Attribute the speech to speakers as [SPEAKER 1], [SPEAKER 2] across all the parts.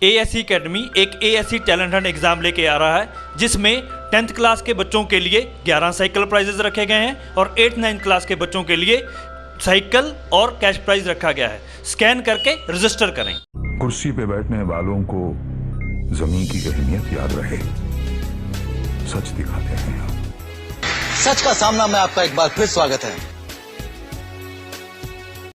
[SPEAKER 1] ASC academy एक ASC talent Hunt exam लेके आ रहा है, जिसमें 10th क्लास के बच्चों के लिए 11 साइकिल प्राइजेस रखे गए हैं और 8th-9th क्लास के बच्चों के लिए साइकिल और कैश प्राइज रखा गया है। स्कैन करके रजिस्टर करें।
[SPEAKER 2] कुर्सी पे बैठने वालों को जमीन की अहमियत याद रहे, सच दिखाते हैं।
[SPEAKER 3] सच का सामना में आपका एक बार फिर स्वागत है।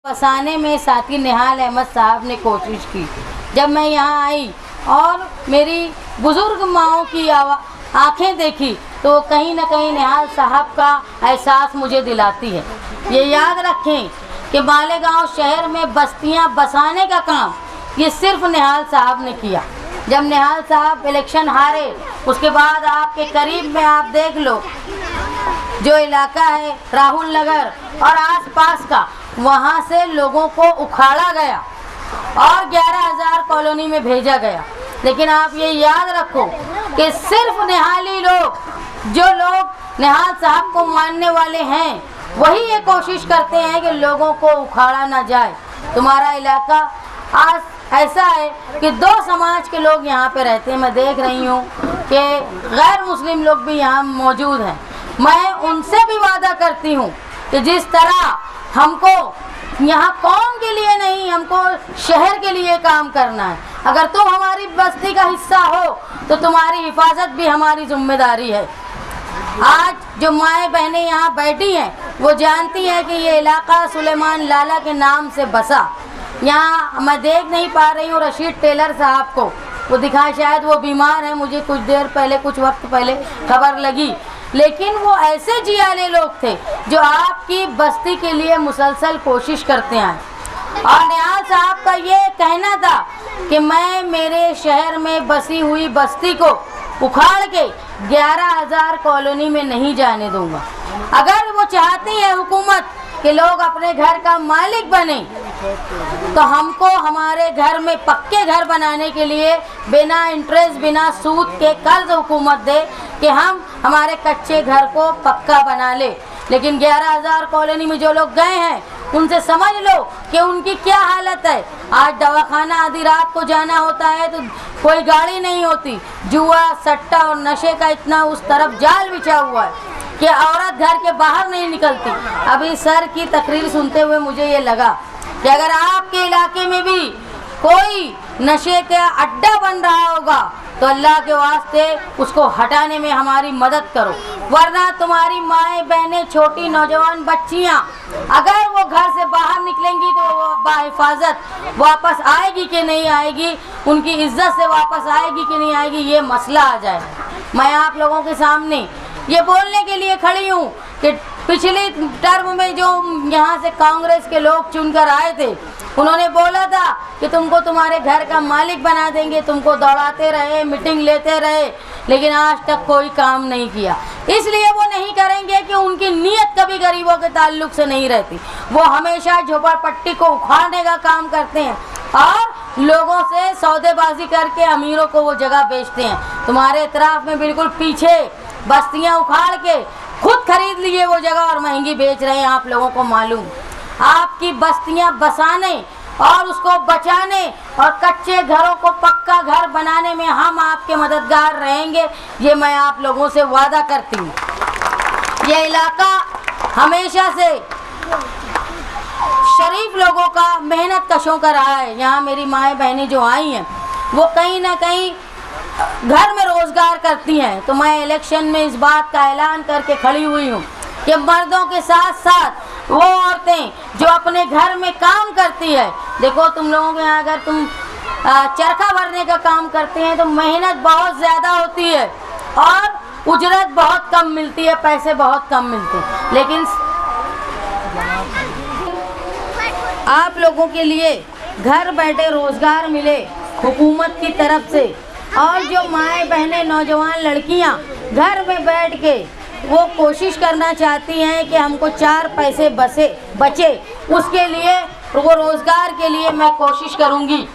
[SPEAKER 4] फंसाने में साथी निहाल अहमद साहब ने कोशिश की। जब मैं यहाँ आई और मेरी बुजुर्ग माओं की आंखें देखी तो कहीं न कहीं निहाल साहब का एहसास मुझे दिलाती है। ये याद रखें कि मालेगांव शहर में बस्तियाँ बसाने का काम ये सिर्फ निहाल साहब ने किया। जब निहाल साहब इलेक्शन हारे उसके बाद आपके करीब में आप देख लो जो इलाका है राहुल नगर और आसपास का, वहाँ से लोगों को उखाड़ा गया और 11,000 कॉलोनी में भेजा गया। लेकिन आप ये याद रखो कि सिर्फ निहाली लोग, जो लोग निहाल साहब को मानने वाले हैं, वही ये कोशिश करते हैं कि लोगों को उखाड़ा ना जाए। तुम्हारा इलाका आज ऐसा है कि 2 समाज के लोग यहाँ पे रहते हैं। मैं देख रही हूँ कि गैर मुस्लिम लोग भी यहाँ मौजूद हैं। मैं उनसे भी वादा करती हूँ कि जिस तरह हमको यहाँ कौम के लिए नहीं, हमको शहर के लिए काम करना है। अगर तुम हमारी बस्ती का हिस्सा हो तो तुम्हारी हिफाजत भी हमारी जिम्मेदारी है। आज जो माएँ बहनें यहाँ बैठी हैं वो जानती हैं कि ये इलाका सुलेमान लाला के नाम से बसा। यहाँ मैं देख नहीं पा रही हूँ रशीद टेलर साहब को, वो दिखाएं, शायद वो बीमार है, मुझे कुछ वक्त पहले खबर लगी। लेकिन वो ऐसे जियाले लोग थे जो आपकी बस्ती के लिए मुसलसल कोशिश करते हैं। और निहाल साहब का ये कहना था कि मैं मेरे शहर में बसी हुई बस्ती को उखाड़ के 11,000 कॉलोनी में नहीं जाने दूंगा। अगर वो चाहती है हुकूमत कि लोग अपने घर का मालिक बने तो हमको हमारे घर में पक्के घर बनाने के लिए बिना इंटरेस्ट, बिना सूद के कर्ज हुकूमत दे कि हम हमारे कच्चे घर को पक्का बना ले। लेकिन 11,000 कॉलोनी में जो लोग गए हैं उनसे समझ लो कि उनकी क्या हालत है। आज दवाखाना आधी रात को जाना होता है तो कोई गाड़ी नहीं होती। जुआ, सट्टा और नशे का इतना उस तरफ जाल बिछा हुआ है कि औरत घर के बाहर नहीं निकलती। अभी सर की तकरीर सुनते हुए मुझे ये लगा कि अगर आपके इलाके में भी कोई नशे का अड्डा बन रहा होगा तो अल्लाह के वास्ते उसको हटाने में हमारी मदद करो, वरना तुम्हारी माएँ बहनें, छोटी नौजवान बच्चियाँ अगर वो घर से बाहर निकलेंगी तो वो बाहिफाजत वापस आएगी कि नहीं आएगी, उनकी इज्जत से वापस आएगी कि नहीं आएगी, ये मसला आ जाए। मैं आप लोगों के सामने ये बोलने के लिए खड़ी हूँ कि पिछली टर्म में जो यहाँ से कांग्रेस के लोग चुनकर आए थे, उन्होंने बोला था कि तुमको तुम्हारे घर का मालिक बना देंगे, तुमको दौड़ाते रहे, मीटिंग लेते रहे, लेकिन आज तक कोई काम नहीं किया। इसलिए वो नहीं करेंगे कि उनकी नीयत कभी गरीबों के ताल्लुक से नहीं रहती। वो हमेशा झोपड़पट्टी को उखाड़ने का काम करते हैं और लोगों से सौदेबाजी करके अमीरों को वो जगह बेचते हैं। तुम्हारे इतराफ में बिल्कुल पीछे बस्तियाँ उखाड़ के खुद खरीद लिए वो जगह और महंगी बेच रहे हैं। आप लोगों को मालूम, आपकी बस्तियां बसाने और उसको बचाने और कच्चे घरों को पक्का घर बनाने में हम आपके मददगार रहेंगे, ये मैं आप लोगों से वादा करती हूँ। ये इलाका हमेशा से शरीफ लोगों का, मेहनत कशों का रहा है। यहाँ मेरी माएँ बहनें जो आई हैं वो कहीं ना कहीं घर में रोजगार करती हैं। तो मैं इलेक्शन में इस बात का ऐलान करके खड़ी हुई हूँ कि मर्दों के साथ साथ वो औरतें जो अपने घर में काम करती है, देखो तुम लोगों के यहाँ अगर तुम चरखा भरने का काम करते हैं तो मेहनत बहुत ज़्यादा होती है और उजरत बहुत कम मिलती है, पैसे बहुत कम मिलते हैं। लेकिन आप लोगों के लिए घर बैठे रोजगार मिले हुकूमत की तरफ से, और जो माएँ बहनें, नौजवान लड़कियाँ घर में बैठ के वो कोशिश करना चाहती हैं कि हमको 4 पैसे बचे, उसके लिए, वो रोज़गार के लिए मैं कोशिश करूँगी।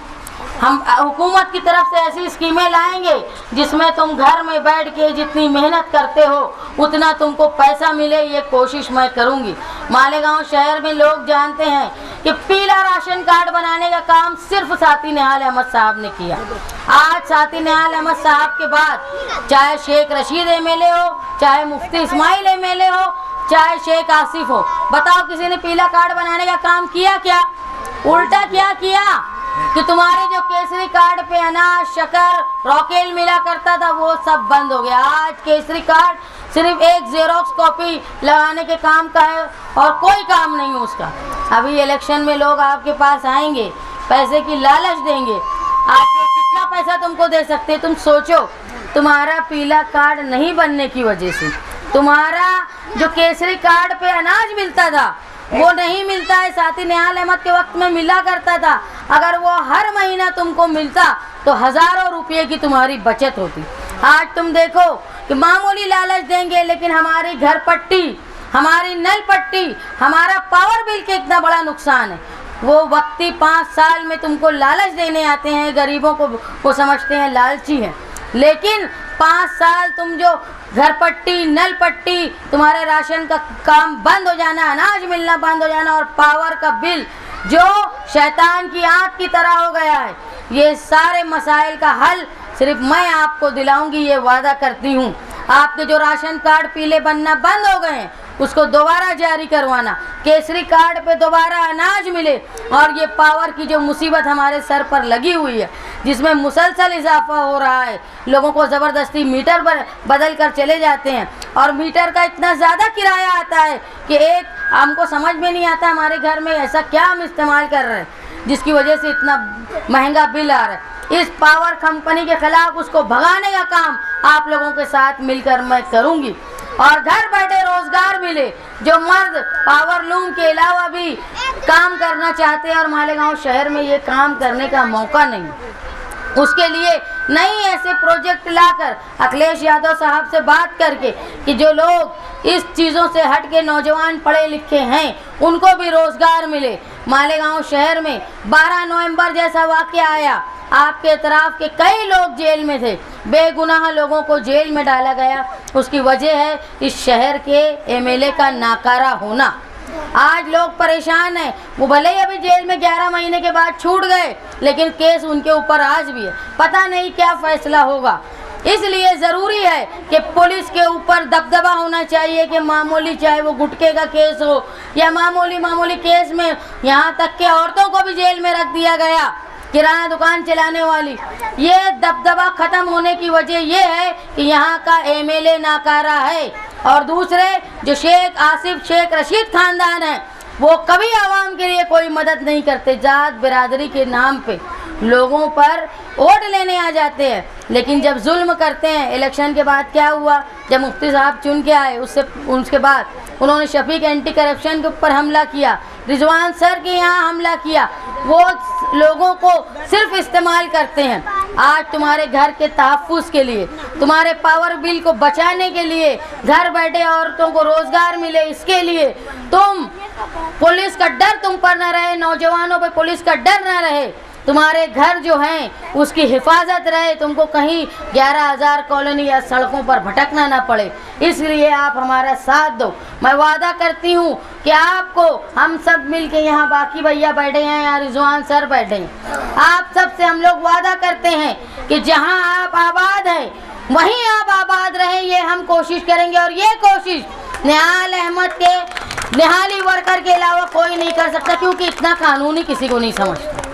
[SPEAKER 4] हम हुकूमत की तरफ से ऐसी स्कीमें लाएंगे जिसमें तुम घर में बैठ के जितनी मेहनत करते हो उतना तुमको पैसा मिले, ये कोशिश मैं करूँगी। मालेगांव शहर में लोग जानते हैं कि पीला राशन कार्ड बनाने का काम सिर्फ साथी निहाल अहमद साहब ने किया। आज साथी निहाल अहमद साहब के बाद चाहे शेख रशीद एमएलए हो, चाहे मुफ्ती इस्माइल एमएलए हो, चाहे शेख आसिफ हो, बताओ किसी ने पीला कार्ड बनाने का काम किया क्या? उल्टा क्या किया कि तुम्हारे जो केसरी कार्ड पे अनाज, शक्कर, रॉकेल मिला करता था वो सब बंद हो गया। आज केसरी कार्ड सिर्फ एक जेरोक्स कॉपी लगाने के काम का है और कोई काम नहीं है उसका। अभी इलेक्शन में लोग आपके पास आएंगे, पैसे की लालच देंगे, आपको कितना पैसा तुमको दे सकते हैं तुम सोचो। तुम्हारा पीला कार्ड नहीं बनने की वजह से तुम्हारा जो केसरी कार्ड पे अनाज मिलता था वो नहीं मिलता है। साथी निहाल अहमद के वक्त में मिला करता था, अगर वो हर महीना तुमको मिलता तो हजारों रुपये की तुम्हारी बचत होती। आज तुम देखो कि मामूली लालच देंगे, लेकिन हमारी घर पट्टी, हमारी नल पट्टी, हमारा पावर बिल के इतना बड़ा नुकसान है। वो वक्ती 5 साल में तुमको लालच देने आते हैं, गरीबों को समझते हैं लालची हैं, लेकिन 5 साल तुम जो घर पट्टी, नल पट्टी, तुम्हारे राशन का काम बंद हो जाना, अनाज मिलना बंद हो जाना और पावर का बिल जो शैतान की आंख की तरह हो गया है, ये सारे मसाइल का हल सिर्फ मैं आपको दिलाऊंगी, ये वादा करती हूँ। आपके जो राशन कार्ड पीले बनना बंद हो गए हैं उसको दोबारा जारी करवाना, केसरी कार्ड पे दोबारा अनाज मिले, और ये पावर की जो मुसीबत हमारे सर पर लगी हुई है जिसमें मुसलसल इजाफा हो रहा है, लोगों को ज़बरदस्ती मीटर पर बदल कर चले जाते हैं और मीटर का इतना ज़्यादा किराया आता है कि एक हमको समझ में नहीं आता हमारे घर में ऐसा क्या हम इस्तेमाल कर रहे हैं जिसकी वजह से इतना महंगा बिल आ रहा है। इस पावर कंपनी के खिलाफ उसको भगाने का काम आप लोगों के साथ मिलकर मैं करूंगी और घर बैठे रोजगार मिले। जो मर्द पावर लूम के अलावा भी काम करना चाहते हैं और मालेगांव शहर में ये काम करने का मौका नहीं, उसके लिए नई ऐसे प्रोजेक्ट लाकर अखिलेश यादव साहब से बात करके कि जो लोग इस चीज़ों से हट के नौजवान पढ़े लिखे हैं उनको भी रोजगार मिले। मालेगांव शहर में 12 नवंबर जैसा वाक़या आया, आपके इतराफ के कई लोग जेल में थे, बेगुनाह लोगों को जेल में डाला गया। उसकी वजह है इस शहर के एमएलए का नाकारा होना। आज लोग परेशान हैं, वो भले ही अभी जेल में 11 महीने के बाद छूट गए, लेकिन केस उनके ऊपर आज भी है, पता नहीं क्या फैसला होगा। इसलिए ज़रूरी है कि पुलिस के ऊपर दबदबा होना चाहिए कि मामूली, चाहे वो गुटखे का केस हो या मामूली केस में यहाँ तक के औरतों को भी जेल में रख दिया गया, किराना दुकान चलाने वाली, ये दबदबा ख़त्म होने की वजह ये है कि यहाँ का एमएलए नाकारा है। और दूसरे जो शेख आसिफ, शेख रशीद ख़ानदान है, वो कभी आवाम के लिए कोई मदद नहीं करते, जात बिरादरी के नाम पे लोगों पर वोट लेने आ जाते हैं, लेकिन जब जुल्म करते हैं। इलेक्शन के बाद क्या हुआ, जब मुफ्ती साहब चुन के आए उसके बाद उन्होंने शफीक एंटी करप्शन के ऊपर हमला किया, रिजवान सर के यहाँ हमला किया, वो लोगों को सिर्फ इस्तेमाल करते हैं। आज तुम्हारे घर के तहफ़्फ़ुज़ के लिए, तुम्हारे पावर बिल को बचाने के लिए, घर बैठे औरतों को रोज़गार मिले, इसके लिए तुम पुलिस का डर तुम पर न रहे, नौजवानों पे पुलिस का डर न रहे, तुम्हारे घर जो हैं उसकी हिफाजत रहे, तुमको कहीं 11,000 कॉलोनी या सड़कों पर भटकना ना पड़े, इसलिए आप हमारा साथ दो। मैं वादा करती हूँ कि आपको हम सब मिल के, यहाँ बाकी भैया बैठे हैं, यहाँ रिजवान सर बैठे हैं, आप सब से हम लोग वादा करते हैं कि जहाँ आप आबाद हैं वहीं आप आबाद रहें, ये हम कोशिश करेंगे। और ये कोशिश निहाल अहमद के निहाली वर्कर के अलावा कोई नहीं कर सकता, क्योंकि इतना कानूनी किसी को नहीं समझता।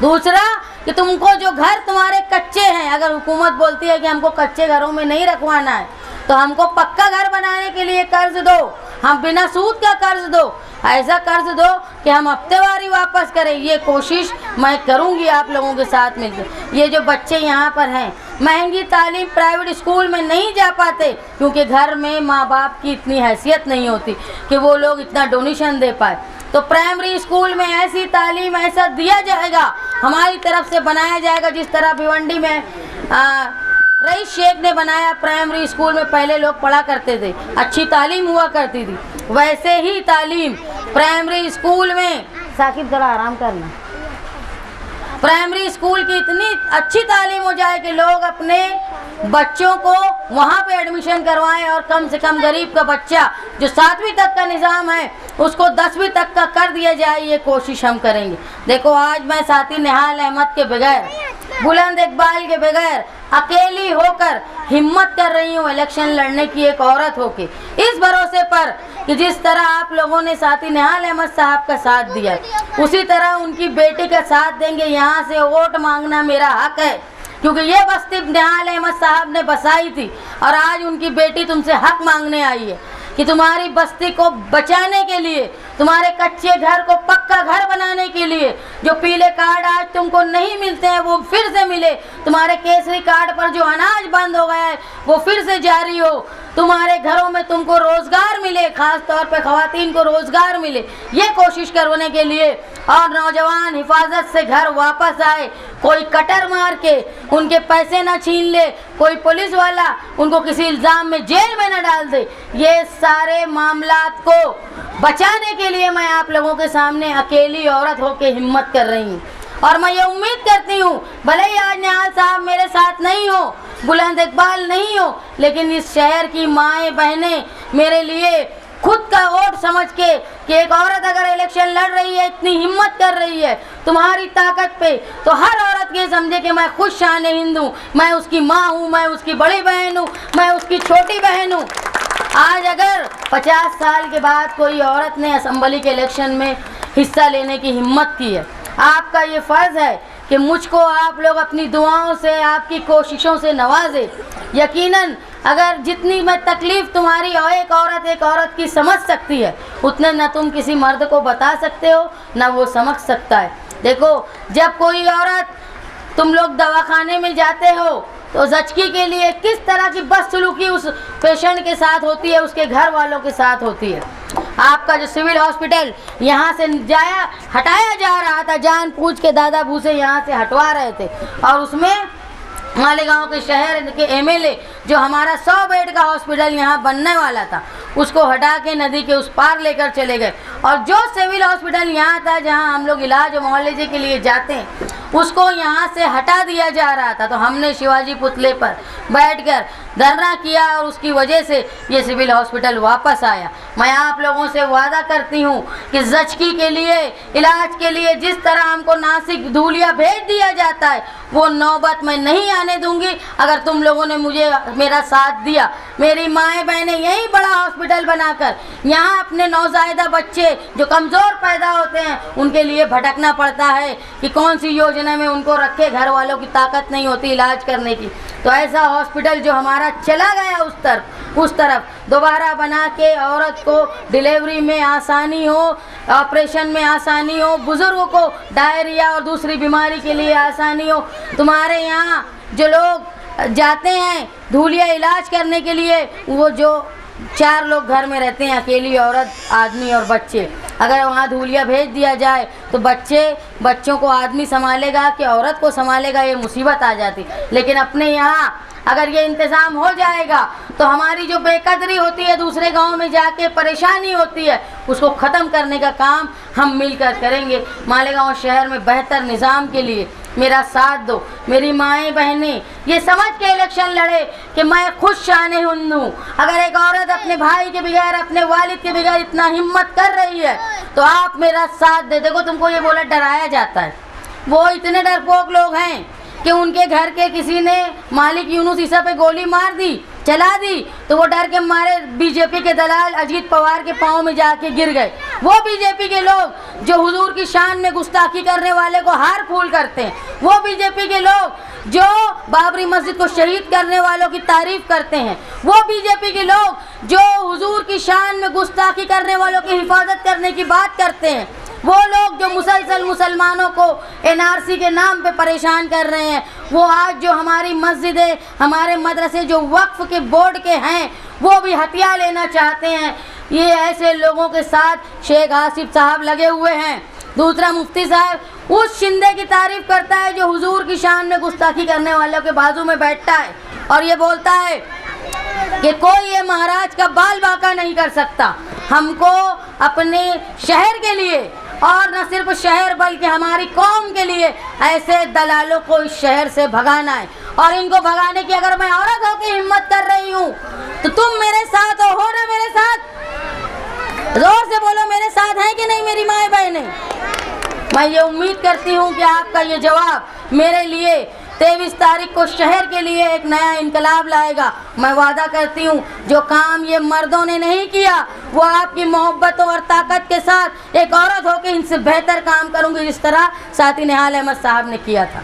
[SPEAKER 4] दूसरा कि तुमको जो घर तुम्हारे कच्चे हैं, अगर हुकूमत बोलती है कि हमको कच्चे घरों में नहीं रखवाना है तो हमको पक्का घर बनाने के लिए कर्ज दो, हम बिना सूद का कर्ज दो, ऐसा कर्ज दो कि हम हफ्तेवारी वापस करें। ये कोशिश मैं करूंगी आप लोगों के साथ मिलकर। ये जो बच्चे यहाँ पर हैं महंगी तालीम प्राइवेट स्कूल में नहीं जा पाते क्योंकि घर में माँ बाप की इतनी हैसियत नहीं होती कि वो लोग इतना डोनेशन दे पाए, तो प्राइमरी स्कूल में ऐसी तालीम ऐसा दिया जाएगा, हमारी तरफ से बनाया जाएगा, जिस तरह भिवंडी में रईस शेख ने बनाया। प्राइमरी स्कूल में पहले लोग पढ़ा करते थे, अच्छी तालीम हुआ करती थी, वैसे ही तालीम प्राइमरी स्कूल में। साकिब जरा आराम करना। प्राइमरी स्कूल की इतनी अच्छी तालीम हो जाए कि लोग अपने बच्चों को वहाँ पे एडमिशन करवाएं और कम से कम गरीब का बच्चा जो 7वीं तक का निज़ाम है उसको 10वीं तक का कर दिया जाए, ये कोशिश हम करेंगे। देखो आज मैं साथी निहाल अहमद के बगैर, बुलंद इकबाल के बगैर अकेली होकर हिम्मत कर रही हूँ इलेक्शन लड़ने की, एक औरत होके, इस भरोसे पर कि जिस तरह आप लोगों ने साथी निहाल अहमद साहब का साथ दिया उसी तरह उनकी बेटी का साथ देंगे। यहाँ से वोट मांगना मेरा हक है क्योंकि ये बस्ती निहाल अहमद साहब ने बसाई थी और आज उनकी बेटी तुमसे हक मांगने आई है कि तुम्हारी बस्ती को बचाने के लिए, तुम्हारे कच्चे घर को पक्का घर बनाने के लिए, जो पीले कार्ड आज तुमको नहीं मिलते हैं वो फिर से मिले, तुम्हारे केसरी कार्ड पर जो अनाज बंद हो गया है वो फिर से जारी हो, तुम्हारे घरों में तुमको रोजगार मिले, खास तौर पे खवातीन को रोजगार मिले, ये कोशिश करने के लिए, और नौजवान हिफाजत से घर वापस आए, कोई कटर मार के उनके पैसे ना छीन ले, कोई पुलिस वाला उनको किसी इल्ज़ाम में जेल में न डाल दे। ये सारे मामलात को बचाने के लिए मैं आप लोगों के सामने अकेली औरत होके हिम्मत कर रही हूँ और मैं ये उम्मीद करती हूँ भले ही आज निहाल साहब मेरे साथ नहीं हो, बुलंद इकबाल नहीं हो, लेकिन इस शहर की माएँ बहनें मेरे लिए खुद का वोट समझ के कि एक औरत अगर इलेक्शन लड़ रही है, इतनी हिम्मत कर रही है तुम्हारी ताकत पे, तो हर औरत ये समझे कि मैं खुद शान हिंद हूँ, मैं उसकी माँ हूँ, मैं उसकी बड़ी बहन हूँ, मैं उसकी छोटी बहन हूँ। आज अगर 50 साल के बाद कोई औरत ने असेंबली के इलेक्शन में हिस्सा लेने की हिम्मत की है, आपका ये फ़र्ज़ है कि मुझको आप लोग अपनी दुआओं से, आपकी कोशिशों से नवाजें। यकीनन अगर जितनी मैं तकलीफ़ तुम्हारी और एक औरत की समझ सकती है उतने न तुम किसी मर्द को बता सकते हो न वो समझ सकता है। देखो जब कोई औरत, तुम लोग दवाखाने में जाते हो तो जचकी के लिए किस तरह की बदसलूकी उस पेशेंट के साथ होती है, उसके घर वालों के साथ होती है। आपका जो सिविल हॉस्पिटल यहाँ से हटाया जा रहा था, जान पूछ के दादा भूसे यहाँ से हटवा रहे थे, और उसमें मालेगांव के शहर के एमएलए जो हमारा 100 बेड का हॉस्पिटल यहाँ बनने वाला था उसको हटा के नदी के उस पार लेकर चले गए, और जो सिविल हॉस्पिटल यहाँ था जहाँ हम लोग इलाज और मुआवजे के लिए जाते हैं उसको यहाँ से हटा दिया जा रहा था। तो हमने शिवाजी पुतले पर बैठकर धरना किया और उसकी वजह से ये सिविल हॉस्पिटल वापस आया। मैं आप लोगों से वादा करती हूँ कि जचकी के लिए, इलाज के लिए जिस तरह हमको नासिक धूलिया भेज दिया जाता है वो नौबत मैं नहीं आने दूंगी। अगर तुम लोगों ने मुझे मेरा साथ दिया, मेरी माएँ बहनें यहीं बड़ा हॉस्पिटल बनाकर यहाँ अपने नौज़ायदा बच्चे जो कमज़ोर पैदा होते हैं उनके लिए भटकना पड़ता है कि कौन सी योजना में उनको रखे, घर वालों की ताकत नहीं होती इलाज करने की, तो ऐसा हॉस्पिटल जो हमारा चला गया उस तरफ दोबारा बना के औरत को डिलीवरी में आसानी हो, ऑपरेशन में आसानी हो, बुज़ुर्गों को डायरिया और दूसरी बीमारी के लिए आसानी हो। तुम्हारे यहाँ जो लोग जाते हैं धूलिया इलाज करने के लिए, वो जो 4 लोग घर में रहते हैं, अकेली औरत, आदमी और बच्चे, अगर वहाँ धूलिया भेज दिया जाए तो बच्चों को आदमी संभालेगा कि औरत को संभालेगा, ये मुसीबत आ जाती। लेकिन अपने यहाँ अगर ये इंतज़ाम हो जाएगा तो हमारी जो बेकदरी होती है, दूसरे गांव में जाके परेशानी होती है, उसको ख़त्म करने का काम हम मिलकर करेंगे। मालेगांव शहर में बेहतर निज़ाम के लिए मेरा साथ दो। मेरी माएँ बहनें ये समझ के इलेक्शन लड़े कि मैं खुद शान हिंद हूँ। अगर एक औरत अपने भाई के बगैर, अपने वालिद के बगैर इतना हिम्मत कर रही है तो आप मेरा साथ दे। देखो तुमको ये बोला डराया जाता है, वो इतने डरपोक लोग हैं कि उनके घर के किसी ने मालिक यूनुस ईसा पे गोली मार दी, चला दी, तो वो डर के मारे बीजेपी के दलाल अजीत पवार के पाँव में जाके गिर गए। वो बीजेपी के लोग जो हुजूर की शान में गुस्ताखी करने वाले को हार फूल करते हैं, वो बीजेपी के लोग जो बाबरी मस्जिद को शहीद करने वालों की तारीफ करते हैं, वो बीजेपी के लोग जो हुजूर की शान में गुस्ताखी करने वालों की हिफाजत करने की बात करते हैं, वो लोग जो मुसलसल मुसलमानों को एनआरसी के नाम पे परेशान कर रहे हैं, वो आज जो हमारी मस्जिदें, हमारे मदरसे जो वक्फ के बोर्ड के हैं वो भी हथिया लेना चाहते हैं, ये ऐसे लोगों के साथ शेख आसिफ साहब लगे हुए हैं। दूसरा मुफ्ती साहब उस शिंदे की तारीफ करता है जो हुजूर की शान में गुस्ताखी करने वालों के बाजू में बैठता है और ये बोलता है कि कोई ये महाराज का बाल बांका नहीं कर सकता। हमको अपने शहर के लिए और न सिर्फ शहर बल्कि हमारी कौम के लिए ऐसे दलालों को इस शहर से भगाना है। और इनको भगाने की अगर मैं औरत होकर हिम्मत कर रही हूँ तो तुम मेरे साथ हो ना? मेरे साथ जोर से बोलो, मेरे साथ हैं कि नहीं मेरी माए बहनें? मैं ये उम्मीद करती हूँ कि आपका ये जवाब मेरे लिए 23 तारीख को शहर के लिए एक नया इनकलाब लाएगा। मैं वादा करती हूँ जो काम ये मर्दों ने नहीं किया वो आपकी मोहब्बतों और ताकत के साथ एक औरत होकर इनसे बेहतर काम करूँगी, जिस तरह साथी निहाल अहमद साहब ने किया था।